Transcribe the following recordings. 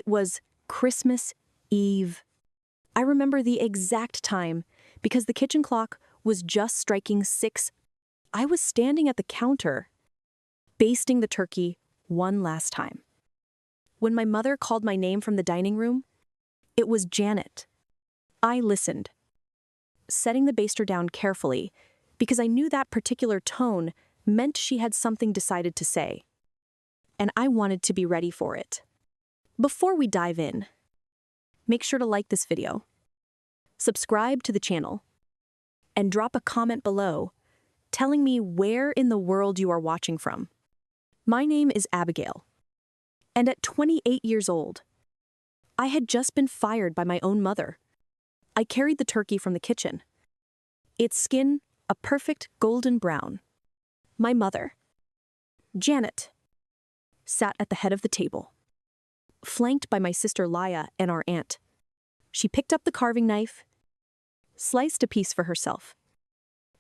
It was Christmas Eve. I remember the exact time because the kitchen clock was just striking 6. I was standing at the counter, basting the turkey one last time. When my mother called my name from the dining room, it was Janet. I listened, setting the baster down carefully because I knew that particular tone meant she had something decided to say, and I wanted to be ready for it. Before we dive in, make sure to like this video, subscribe to the channel, and drop a comment below telling me where in the world you are watching from. My name is Abigail, and at 28 years old, I had just been fired by my own mother. I carried the turkey from the kitchen, its skin a perfect golden brown. My mother, Janet, sat at the head of the table, flanked by my sister Laya and our aunt. She picked up the carving knife, sliced a piece for herself,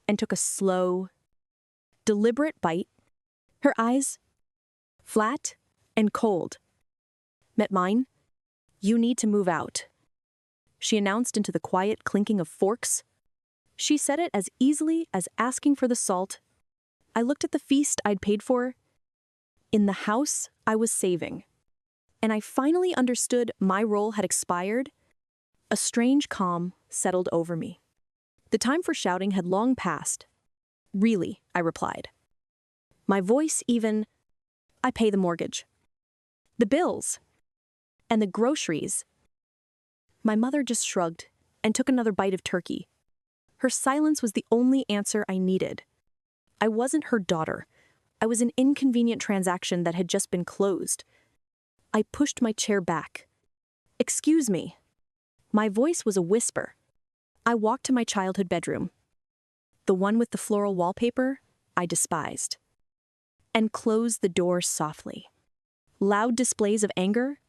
and took a slow, deliberate bite. Her eyes, flat and cold, met mine. "You need to move out," she announced into the quiet clinking of forks. She said it as easily as asking for the salt. I looked at the feast I'd paid for, in the house I was saving, and I finally understood my role had expired. A strange calm settled over me. The time for shouting had long passed. "Really," I replied. My voice even, "I pay the mortgage, the bills, and the groceries." My mother just shrugged and took another bite of turkey. Her silence was the only answer I needed. I wasn't her daughter. I was an inconvenient transaction that had just been closed. I pushed my chair back. "Excuse me." My voice was a whisper. I walked to my childhood bedroom, the one with the floral wallpaper I despised, and closed the door softly. Loud displays of anger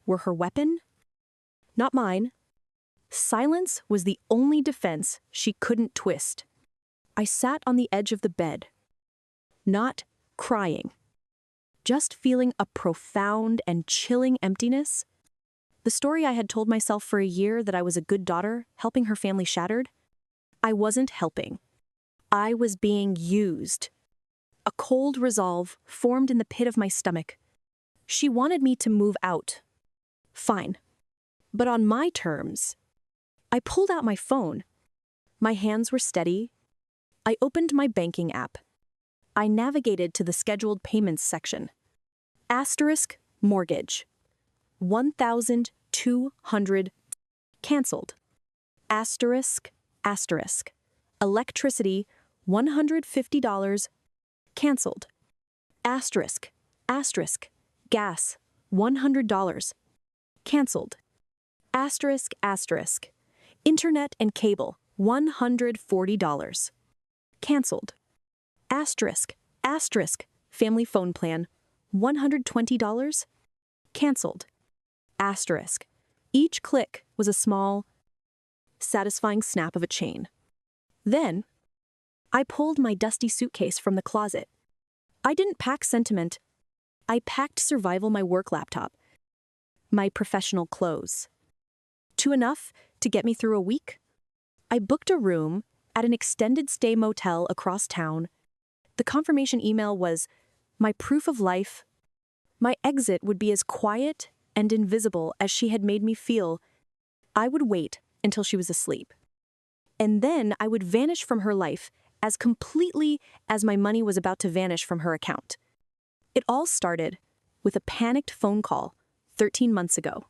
were her weapon, not mine. Silence was the only defense she couldn't twist. I sat on the edge of the bed, not crying, just feeling a profound and chilling emptiness. The story I had told myself for a year that I was a good daughter, helping her family shattered. I wasn't helping. I was being used. A cold resolve formed in the pit of my stomach. She wanted me to move out. Fine. But on my terms. I pulled out my phone. My hands were steady. I opened my banking app. I navigated to the scheduled payments section. Asterisk mortgage. 1,200 canceled. Asterisk, asterisk. Electricity, $150 canceled. Asterisk, asterisk. Gas, $100 canceled. Asterisk, asterisk. Internet and cable, $140 canceled. Asterisk, asterisk. Family phone plan, $120 canceled. Asterisk. Each click was a small, satisfying snap of a chain. Then, I pulled my dusty suitcase from the closet. I didn't pack sentiment. I packed survival, my work laptop, my professional clothes. To enough to get me through a week. I booked a room at an extended stay motel across town. The confirmation email was my proof of life. My exit would be as quiet and invisible as she had made me feel. I would wait until she was asleep. And then I would vanish from her life as completely as my money was about to vanish from her account. It all started with a panicked phone call 13 months ago.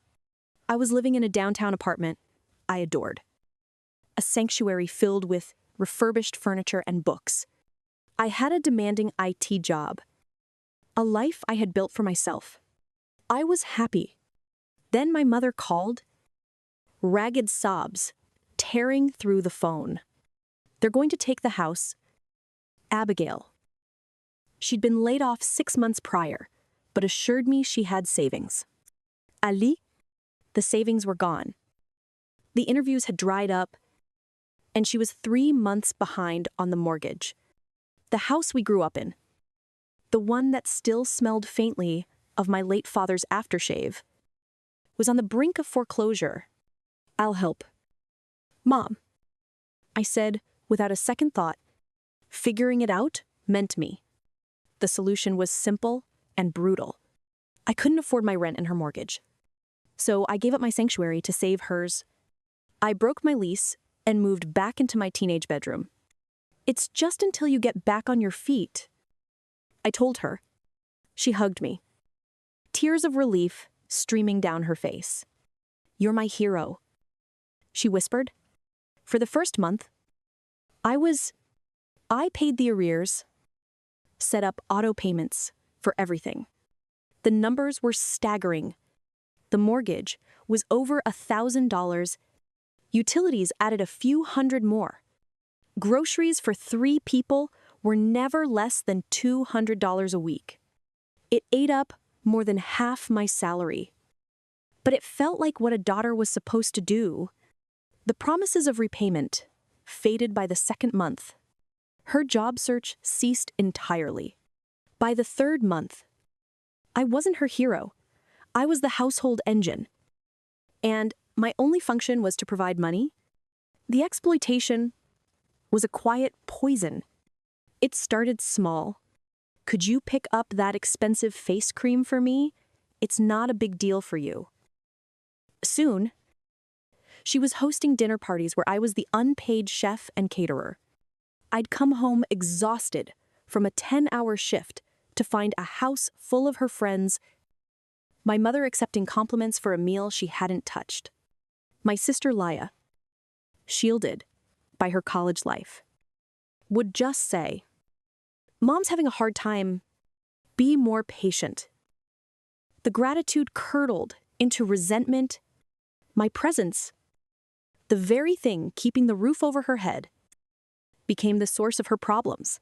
I was living in a downtown apartment I adored. A sanctuary filled with refurbished furniture and books. I had a demanding IT job. A life I had built for myself. I was happy. Then my mother called. Ragged sobs, tearing through the phone. "They're going to take the house." Abigail. She'd been laid off 6 months prior, but assured me she had savings. Ali? The savings were gone. The interviews had dried up, and she was 3 months behind on the mortgage. The house we grew up in. The one that still smelled faintly of my late father's aftershave. was on the brink of foreclosure. "I'll help." "Mom," I said without a second thought. Figuring it out meant me. The solution was simple and brutal. I couldn't afford my rent and her mortgage. So I gave up my sanctuary to save hers. I broke my lease and moved back into my teenage bedroom. "It's just until you get back on your feet," I told her. She hugged me, tears of relief streaming down her face. "You're my hero," she whispered. For the first month, I paid the arrears, set up auto payments for everything. The numbers were staggering. The mortgage was over $1,000. Utilities added a few hundred more. Groceries for 3 people were never less than $200 a week. It ate up more than half my salary. But it felt like what a daughter was supposed to do. The promises of repayment faded by the second month. Her job search ceased entirely. By the third month, I wasn't her hero. I was the household engine. And my only function was to provide money. The exploitation was a quiet poison. It started small. "Could you pick up that expensive face cream for me? It's not a big deal for you." Soon, she was hosting dinner parties where I was the unpaid chef and caterer. I'd come home exhausted from a 10-hour shift to find a house full of her friends, my mother accepting compliments for a meal she hadn't touched, my sister Laya, shielded by her college life, would just say, "Mom's having a hard time. Be more patient." The gratitude curdled into resentment. My presence, the very thing keeping the roof over her head, became the source of her problems.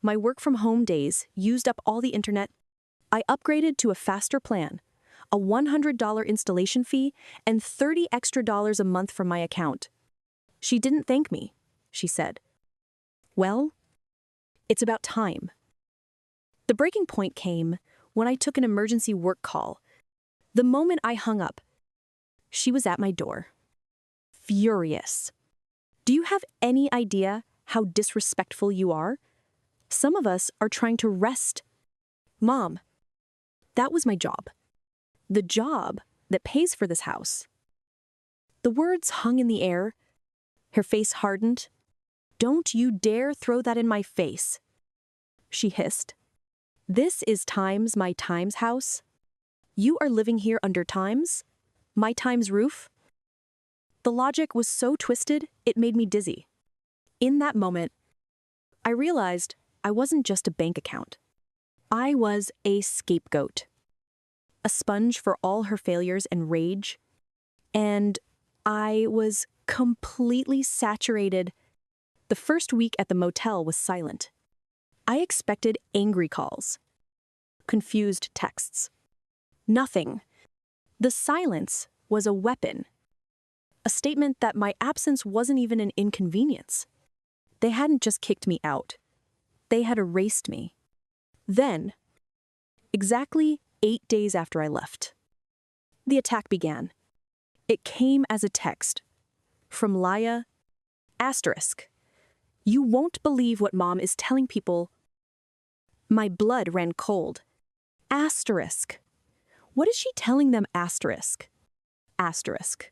My work-from-home days used up all the internet. I upgraded to a faster plan, a $100 installation fee, and $30 extra a month from my account. She didn't thank me, she said. Well, it's about time. The breaking point came when I took an emergency work call. The moment I hung up, she was at my door. Furious. "Do you have any idea how disrespectful you are? Some of us are trying to rest." "Mom, that was my job. The job that pays for this house." The words hung in the air. Her face hardened. "Don't you dare throw that in my face," she hissed. "This is my Time's house. You are living here under Time's? My Time's roof?" The logic was so twisted, it made me dizzy. In that moment, I realized I wasn't just a bank account. I was a scapegoat. A sponge for all her failures and rage. And I was completely saturated. The first week at the motel was silent. I expected angry calls, confused texts. Nothing. The silence was a weapon. A statement that my absence wasn't even an inconvenience. They hadn't just kicked me out. They had erased me. Then, exactly 8 days after I left, the attack began. It came as a text from Laya, asterisk. "You won't believe what Mom is telling people." My blood ran cold. Asterisk. What is she telling them, asterisk? Asterisk.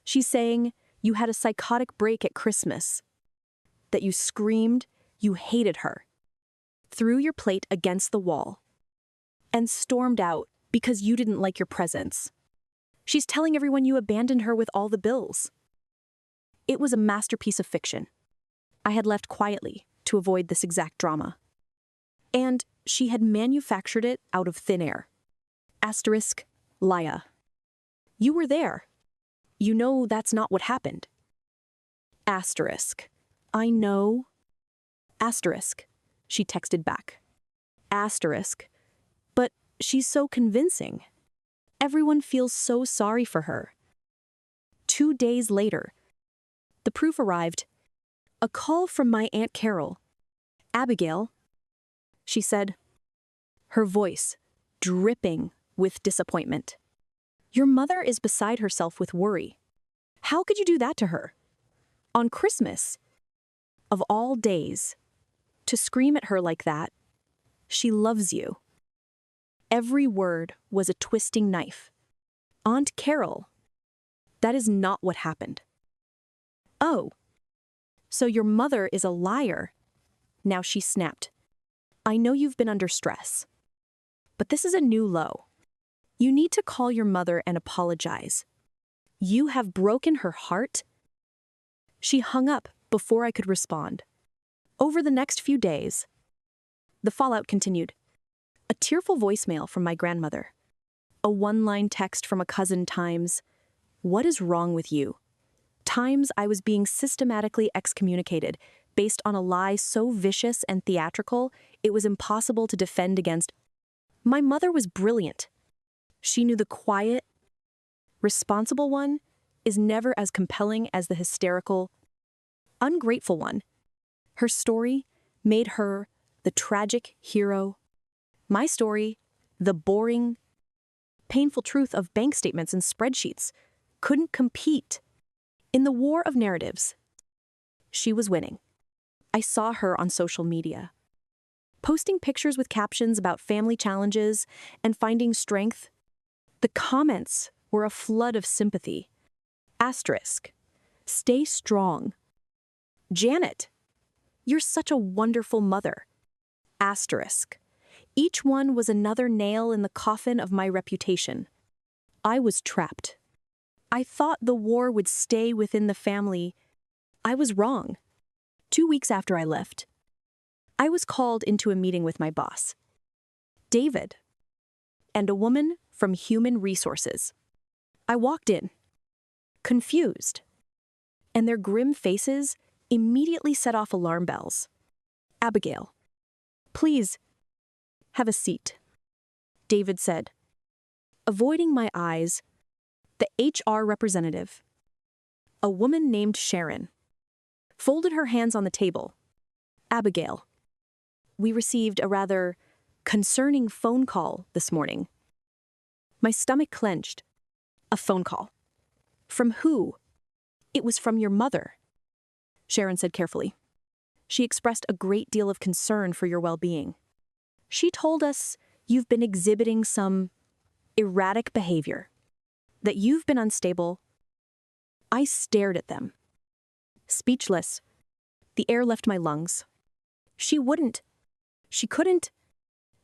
She's saying you had a psychotic break at Christmas, that you screamed, you hated her, threw your plate against the wall, and stormed out because you didn't like your presents. She's telling everyone you abandoned her with all the bills. It was a masterpiece of fiction. I had left quietly to avoid this exact drama. And she had manufactured it out of thin air. Asterisk, Laya. You were there. You know that's not what happened. Asterisk. I know. Asterisk. She texted back. Asterisk. But she's so convincing. Everyone feels so sorry for her. 2 days later, the proof arrived. A call from my Aunt Carol. "Abigail," she said, her voice dripping with disappointment. Your mother is beside herself with worry. How could you do that to her? On Christmas, of all days, to scream at her like that, she loves you. Every word was a twisting knife. Aunt Carol, that is not what happened. Oh, so your mother is a liar. Now she snapped. I know you've been under stress, but this is a new low. You need to call your mother and apologize. You have broken her heart. She hung up before I could respond. Over the next few days, the fallout continued. A tearful voicemail from my grandmother. A one-line text from a cousin times, "What is wrong with you?" Times I was being systematically excommunicated based on a lie so vicious and theatrical it was impossible to defend against. My mother was brilliant. She knew the quiet, responsible one is never as compelling as the hysterical, ungrateful one. Her story made her the tragic hero. My story, the boring, painful truth of bank statements and spreadsheets, couldn't compete. In the war of narratives, she was winning. I saw her on social media, posting pictures with captions about family challenges and finding strength. The comments were a flood of sympathy. Asterisk, stay strong. Janet, you're such a wonderful mother. Asterisk, each one was another nail in the coffin of my reputation. I was trapped. I thought the war would stay within the family. I was wrong. 2 weeks after I left, I was called into a meeting with my boss, David, and a woman from Human Resources. I walked in, confused, and their grim faces immediately set off alarm bells. Abigail, please, have a seat, David said. Avoiding my eyes, the HR representative, a woman named Sharon, folded her hands on the table. Abigail, we received a rather concerning phone call this morning. My stomach clenched. A phone call. From who? It was from your mother, Sharon said carefully. She expressed a great deal of concern for your well-being. She told us you've been exhibiting some erratic behavior, that you've been unstable. I stared at them. Speechless. The air left my lungs. She couldn't.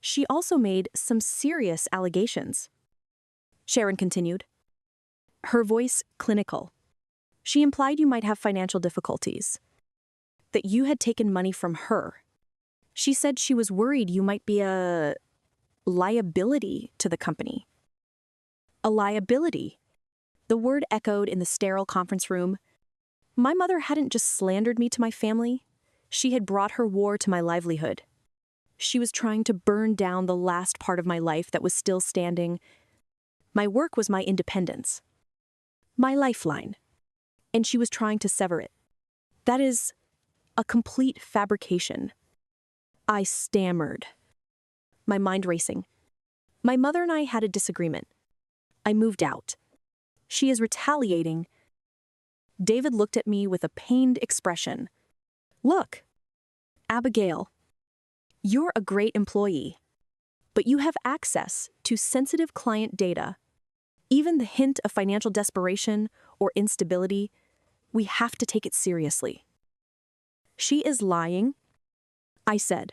She also made some serious allegations. Sharon continued, her voice clinical. She implied you might have financial difficulties, that you had taken money from her. She said she was worried you might be a liability to the company. A liability. The word echoed in the sterile conference room. My mother hadn't just slandered me to my family. She had brought her war to my livelihood. She was trying to burn down the last part of my life that was still standing. My work was my independence, my lifeline, and she was trying to sever it. That is a complete fabrication. I stammered, my mind racing. My mother and I had a disagreement. I moved out. She is retaliating. David looked at me with a pained expression. Look, Abigail, you're a great employee, but you have access to sensitive client data. Even the hint of financial desperation or instability, we have to take it seriously. She is lying, I said,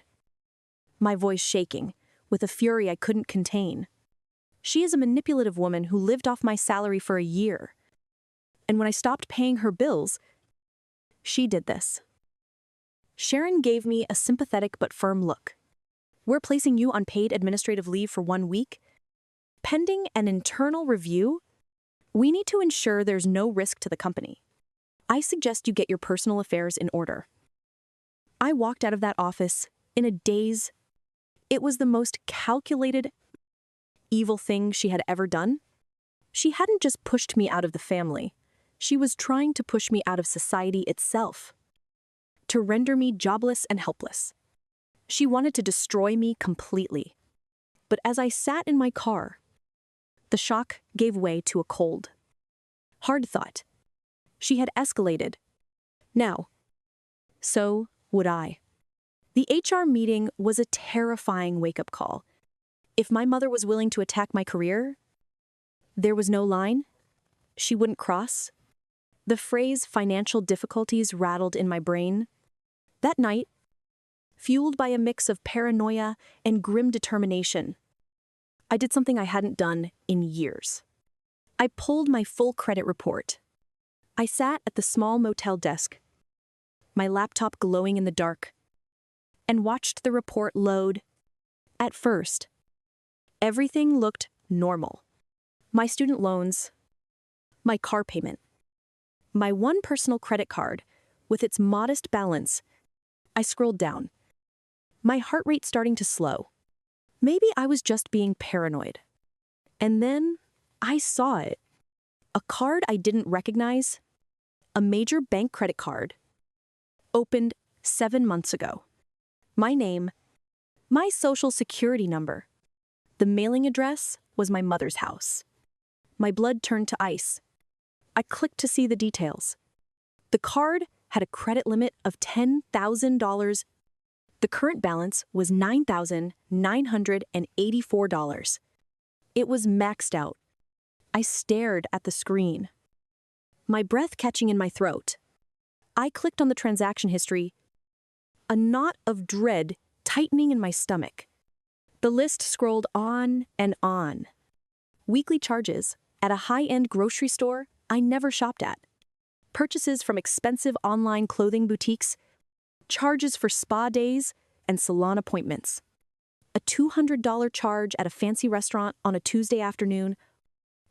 my voice shaking with a fury I couldn't contain. She is a manipulative woman who lived off my salary for a year. And when I stopped paying her bills, she did this. Sharon gave me a sympathetic but firm look. We're placing you on paid administrative leave for 1 week. Pending an internal review, we need to ensure there's no risk to the company. I suggest you get your personal affairs in order. I walked out of that office in a daze. It was the most calculated, evil thing she had ever done. She hadn't just pushed me out of the family. She was trying to push me out of society itself, to render me jobless and helpless. She wanted to destroy me completely. But as I sat in my car, The shock gave way to a cold, hard thought. She had escalated. Now, so would I. The HR meeting was a terrifying wake-up call. If my mother was willing to attack my career, there was no line she wouldn't cross. The phrase financial difficulties rattled in my brain. That night, fueled by a mix of paranoia and grim determination, I did something I hadn't done in years. I pulled my full credit report. I sat at the small motel desk, my laptop glowing in the dark, and watched the report load. At first, everything looked normal. My student loans, my car payment, my one personal credit card with its modest balance. I scrolled down, my heart rate starting to slow. Maybe I was just being paranoid. And then I saw it. A card I didn't recognize, a major bank credit card, opened 7 months ago. My name, my social security number. The mailing address was my mother's house. My blood turned to ice. I clicked to see the details. The card had a credit limit of $10,000. The current balance was $9,984. It was maxed out. I stared at the screen, my breath catching in my throat. I clicked on the transaction history, a knot of dread tightening in my stomach. The list scrolled on and on. Weekly charges at a high-end grocery store I never shopped at. Purchases from expensive online clothing boutiques, charges for spa days and salon appointments. A $200 charge at a fancy restaurant on a Tuesday afternoon.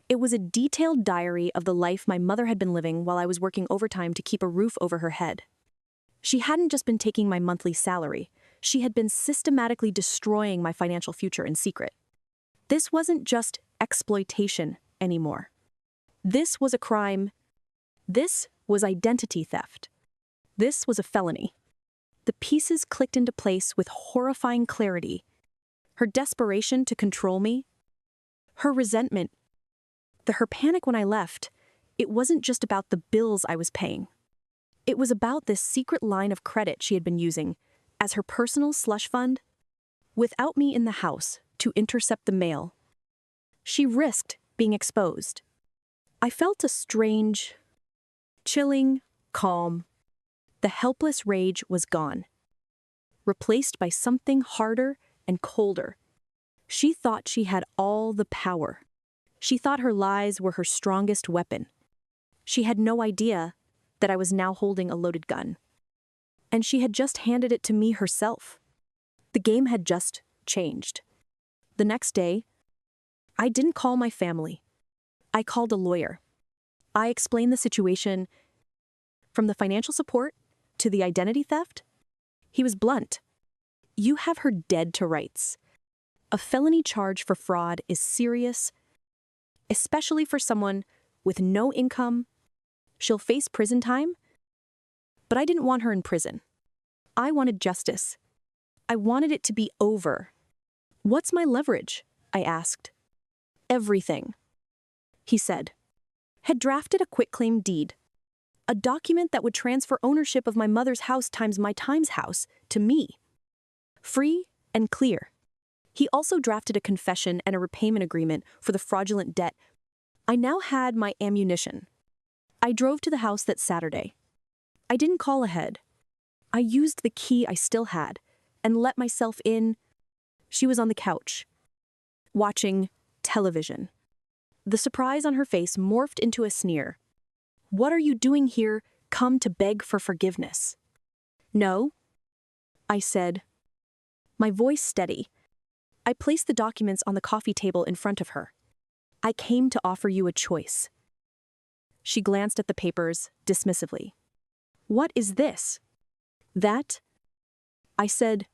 It was a detailed diary of the life my mother had been living while I was working overtime to keep a roof over her head. She hadn't just been taking my monthly salary, she had been systematically destroying my financial future in secret. This wasn't just exploitation anymore. This was a crime. This was identity theft. This was a felony. The pieces clicked into place with horrifying clarity. Her desperation to control me, her resentment, her panic when I left. It wasn't just about the bills I was paying. It was about this secret line of credit she had been using as her personal slush fund. Without me in the house to intercept the mail, she risked being exposed. I felt a strange, chilling calm. The helpless rage was gone, replaced by something harder and colder. She thought she had all the power. She thought her lies were her strongest weapon. She had no idea that I was now holding a loaded gun. And she had just handed it to me herself. The game had just changed. The next day, I didn't call my family. I called a lawyer. I explained the situation, from the financial support to the identity theft. He was blunt. You have her dead to rights. A felony charge for fraud is serious, especially for someone with no income. She'll face prison time. But I didn't want her in prison. I wanted justice. I wanted it to be over. What's my leverage? I asked. Everything, he said. Had drafted a quitclaim deed, a document that would transfer ownership of my mother's house times my time's house to me. Free and clear. He also drafted a confession and a repayment agreement for the fraudulent debt. I now had my ammunition. I drove to the house that Saturday. I didn't call ahead. I used the key I still had and let myself in. She was on the couch, watching television. The surprise on her face morphed into a sneer. What are you doing here? Come to beg for forgiveness. No, I said, my voice steady. I placed the documents on the coffee table in front of her. I came to offer you a choice. She glanced at the papers dismissively. What is this? That, I said,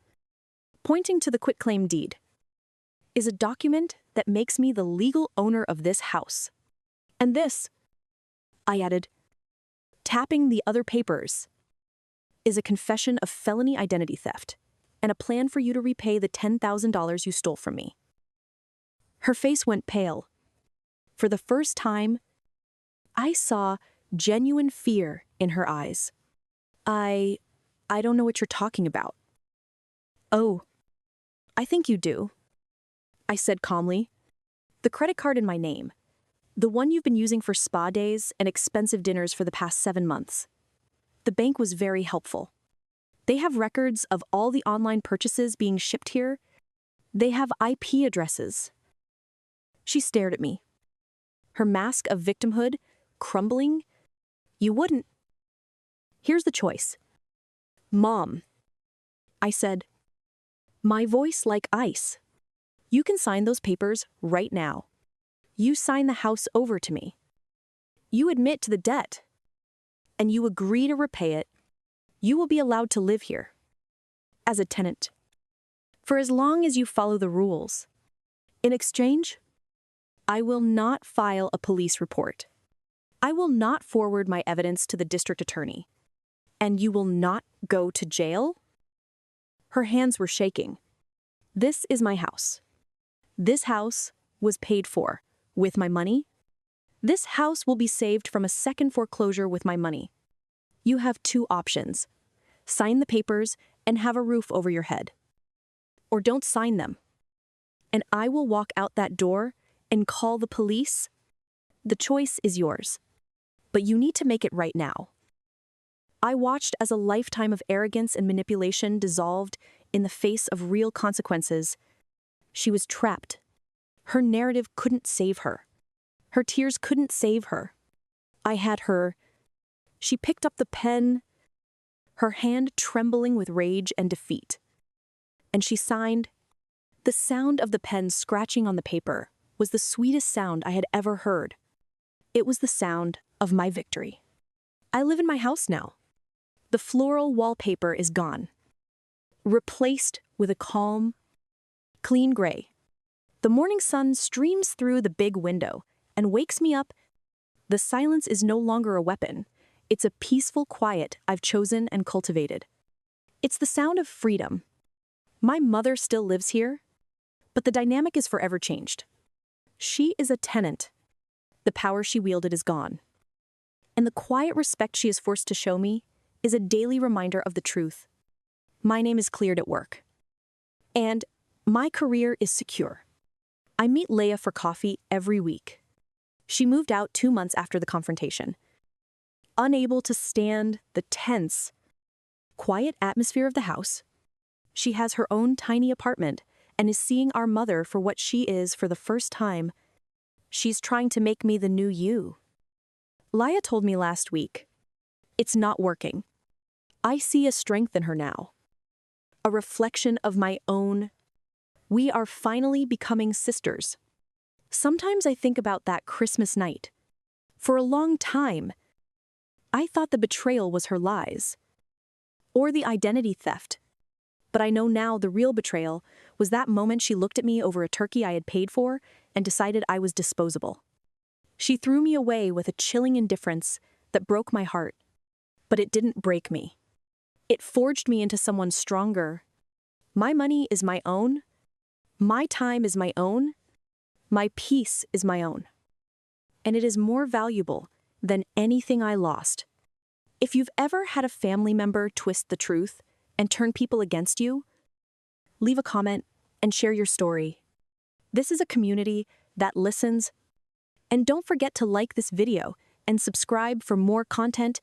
pointing to the quitclaim deed, is a document that makes me the legal owner of this house. And this, I added, tapping the other papers, is a confession of felony identity theft and a plan for you to repay the $10,000 you stole from me. Her face went pale. For the first time, I saw genuine fear in her eyes. I don't know what you're talking about. Oh, I think you do, I said calmly. The credit card in my name. The one you've been using for spa days and expensive dinners for the past 7 months. The bank was very helpful. They have records of all the online purchases being shipped here. They have IP addresses. She stared at me, her mask of victimhood crumbling. You wouldn't. Here's the choice. Mom, I said, my voice like ice. You can sign those papers right now. You sign the house over to me. You admit to the debt, and you agree to repay it. You will be allowed to live here as a tenant for as long as you follow the rules. In exchange, I will not file a police report. I will not forward my evidence to the district attorney. And you will not go to jail? Her hands were shaking. This is my house. This house was paid for with my money. This house will be saved from a second foreclosure with my money. You have 2 options. Sign the papers and have a roof over your head. Or don't sign them. And I will walk out that door and call the police. The choice is yours. But you need to make it right now. I watched as a lifetime of arrogance and manipulation dissolved in the face of real consequences. She was trapped. Her narrative couldn't save her. Her tears couldn't save her. I had her. She picked up the pen, her hand trembling with rage and defeat. And she signed. The sound of the pen scratching on the paper was the sweetest sound I had ever heard. It was the sound of my victory. I live in my house now. The floral wallpaper is gone, replaced with a calm, clean gray. The morning sun streams through the big window and wakes me up. The silence is no longer a weapon. It's a peaceful quiet I've chosen and cultivated. It's the sound of freedom. My mother still lives here, but the dynamic is forever changed. She is a tenant. The power she wielded is gone. And the quiet respect she is forced to show me is a daily reminder of the truth. My name is cleared at work. And my career is secure. I meet Leia for coffee every week. She moved out 2 months after the confrontation. Unable to stand the tense, quiet atmosphere of the house, she has her own tiny apartment and is seeing our mother for what she is for the first time. She's trying to make me the new you. Leia told me last week, it's not working. I see a strength in her now. A reflection of my own. We are finally becoming sisters. Sometimes I think about that Christmas night. For a long time, I thought the betrayal was her lies, or the identity theft. But I know now the real betrayal was that moment she looked at me over a turkey I had paid for and decided I was disposable. She threw me away with a chilling indifference that broke my heart. But it didn't break me. It forged me into someone stronger. My money is my own. My time is my own. My peace is my own. And it is more valuable than anything I lost. If you've ever had a family member twist the truth and turn people against you, leave a comment and share your story. This is a community that listens. And don't forget to like this video and subscribe for more content